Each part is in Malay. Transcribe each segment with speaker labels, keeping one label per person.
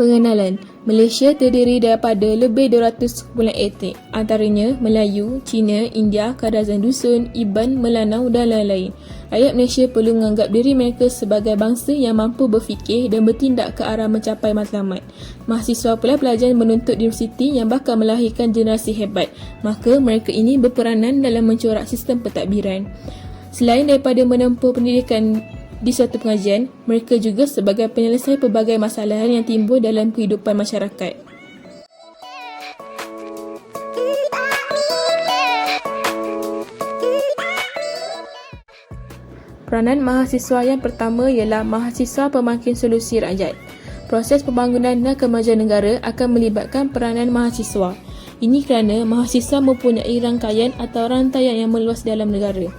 Speaker 1: Pengenalan, Malaysia terdiri daripada lebih 200 kumpulan etnik, antaranya Melayu, Cina, India, Kadazan Dusun, Iban, Melanau dan lain-lain. Rakyat Malaysia perlu menganggap diri mereka sebagai bangsa yang mampu berfikir dan bertindak ke arah mencapai matlamat. Mahasiswa pula pelajar menuntut di universiti yang bakal melahirkan generasi hebat, maka mereka ini berperanan dalam mencorak sistem pentadbiran. Selain daripada menempuh pendidikan di suatu pengajian, mereka juga sebagai penyelesai pelbagai masalah yang timbul dalam kehidupan masyarakat. Peranan mahasiswa yang pertama ialah mahasiswa pemangkin solusi rakyat. Proses pembangunan dan kemajuan negara akan melibatkan peranan mahasiswa. Ini kerana mahasiswa mempunyai rangkaian atau rantaian yang meluas dalam negara.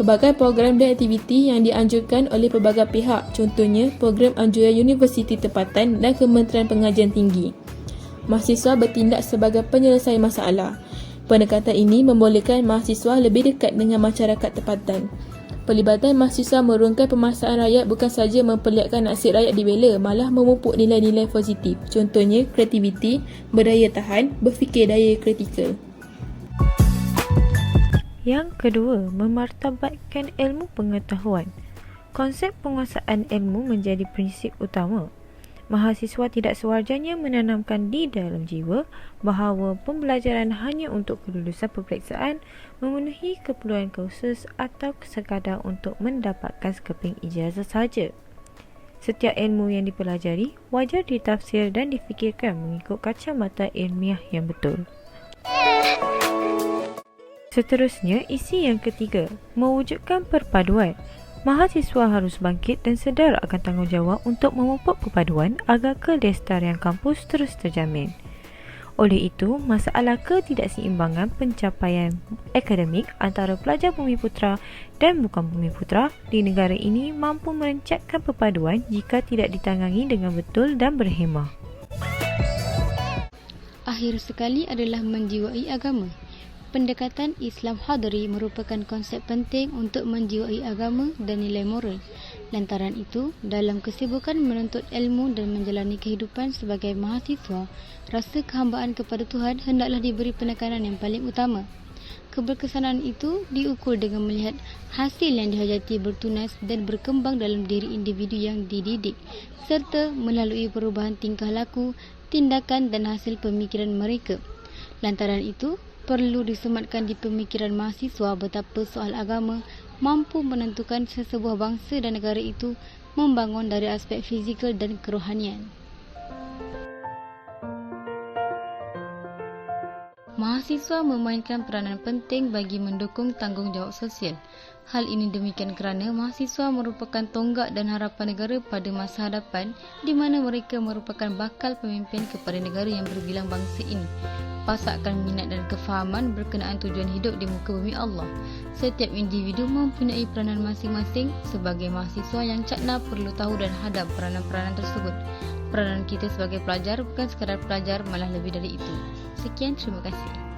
Speaker 1: Pelbagai program dan aktiviti yang dianjurkan oleh pelbagai pihak, contohnya program anjuran universiti tempatan dan Kementerian Pengajian Tinggi. Mahasiswa bertindak sebagai penyelesai masalah. Pendekatan ini membolehkan mahasiswa lebih dekat dengan masyarakat tempatan. Pelibatan mahasiswa merungkai permasalahan rakyat bukan sahaja memperlihatkan nasib rakyat dibela, malah memupuk nilai-nilai positif, contohnya kreativiti, berdaya tahan, berfikir daya kritikal.
Speaker 2: Yang kedua, memartabatkan ilmu pengetahuan. Konsep penguasaan ilmu menjadi prinsip utama. Mahasiswa tidak sewajarnya menanamkan di dalam jiwa bahawa pembelajaran hanya untuk kelulusan peperiksaan, memenuhi keperluan kursus atau sekadar untuk mendapatkan sekeping ijazah sahaja. Setiap ilmu yang dipelajari wajar ditafsir dan difikirkan mengikut kacamata ilmiah yang betul. Seterusnya, isi yang ketiga, mewujudkan perpaduan. Mahasiswa harus bangkit dan sedar akan tanggungjawab untuk memupuk perpaduan agar kelestarian kampus terus terjamin. Oleh itu, masalah ketidakseimbangan pencapaian akademik antara pelajar Bumiputera dan bukan Bumiputera di negara ini mampu merencatkan perpaduan jika tidak ditangani dengan betul dan berhemah.
Speaker 3: Akhir sekali adalah menjiwai agama. Pendekatan Islam Hadari merupakan konsep penting untuk menjiwai agama dan nilai moral. Lantaran itu, dalam kesibukan menuntut ilmu dan menjalani kehidupan sebagai mahasiswa, rasa kehambaan kepada Tuhan hendaklah diberi penekanan yang paling utama. Keberkesanan itu diukur dengan melihat hasil yang dihajati bertunas dan berkembang dalam diri individu yang dididik, serta melalui perubahan tingkah laku, tindakan dan hasil pemikiran mereka. Lantaran itu, perlu disematkan di pemikiran mahasiswa betapa soal agama mampu menentukan sesebuah bangsa dan negara itu membangun dari aspek fizikal dan kerohanian. Mahasiswa memainkan peranan penting bagi mendukung tanggungjawab sosial. Hal ini demikian kerana mahasiswa merupakan tonggak dan harapan negara pada masa hadapan di mana mereka merupakan bakal pemimpin kepada negara yang berbilang bangsa ini. Pasakkan minat dan kefahaman berkenaan tujuan hidup di muka bumi Allah. Setiap individu mempunyai peranan masing-masing. Sebagai mahasiswa yang cakna perlu tahu dan hadap peranan-peranan tersebut. Peranan kita sebagai pelajar bukan sekadar pelajar, malah lebih dari itu. Sekian, terima kasih.